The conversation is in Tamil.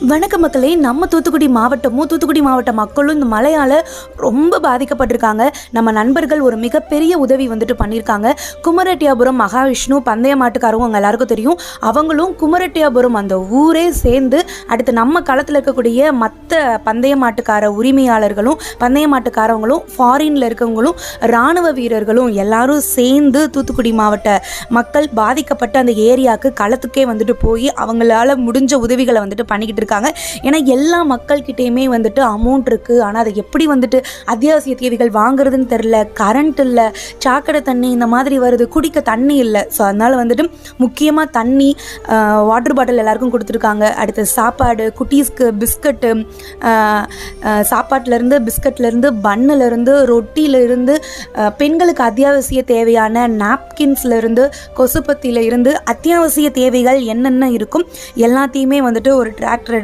வணக்க மக்களே, நம்ம தூத்துக்குடி மாவட்ட மக்களும் இந்த மழையால் ரொம்ப பாதிக்கப்பட்டிருக்காங்க. நம்ம நண்பர்கள் ஒரு மிகப்பெரிய உதவி பண்ணியிருக்காங்க. குமரெட்டியாபுரம் மகாவிஷ்ணு பந்தய மாட்டுக்காரவங்க அவங்க எல்லாருக்கும் தெரியும். அவங்களும் குமரெட்டியாபுரம் அந்த ஊரே சேர்ந்து அடுத்து நம்ம களத்தில் இருக்கக்கூடிய மற்ற பந்தய மாட்டுக்கார உரிமையாளர்களும் பந்தய மாட்டுக்காரவங்களும் ஃபாரினில் இருக்கவங்களும் இராணுவ வீரர்களும் எல்லாரும் சேர்ந்து தூத்துக்குடி மாவட்ட மக்கள் பாதிக்கப்பட்ட அந்த ஏரியாவுக்கு களத்துக்கே போய் அவங்களால முடிஞ்ச உதவிகளை பண்ணிக்கிட்டு இருக்காங்க. ஏன்னா எல்லா மக்கள்கிட்டையுமே அமௌண்ட் இருக்குது. ஆனால் அதை எப்படி அத்தியாவசிய தேவைகள் வாங்குறதுன்னு தெரில. கரண்ட் இல்லை, சாக்கடை தண்ணி இந்த மாதிரி வருது, குடிக்க தண்ணி இல்லை. ஸோ அதனால் முக்கியமாக தண்ணி, வாட்டர் பாட்டில் எல்லாருக்கும் கொடுத்துருக்காங்க. அடுத்து சாப்பாடு, குட்டீஸ்க்கு பிஸ்கட்டு, சாப்பாட்டிலேருந்து பிஸ்கட்லேருந்து பன்னிலேருந்து ரொட்டியிலேருந்து பெண்களுக்கு அத்தியாவசிய தேவையான நாப்கின்ஸ்லேருந்து கொசுப்பத்தியில் இருந்து அத்தியாவசிய தேவைகள் என்னென்ன இருக்கும் எல்லாத்தையுமே ஒரு டிராக்டர்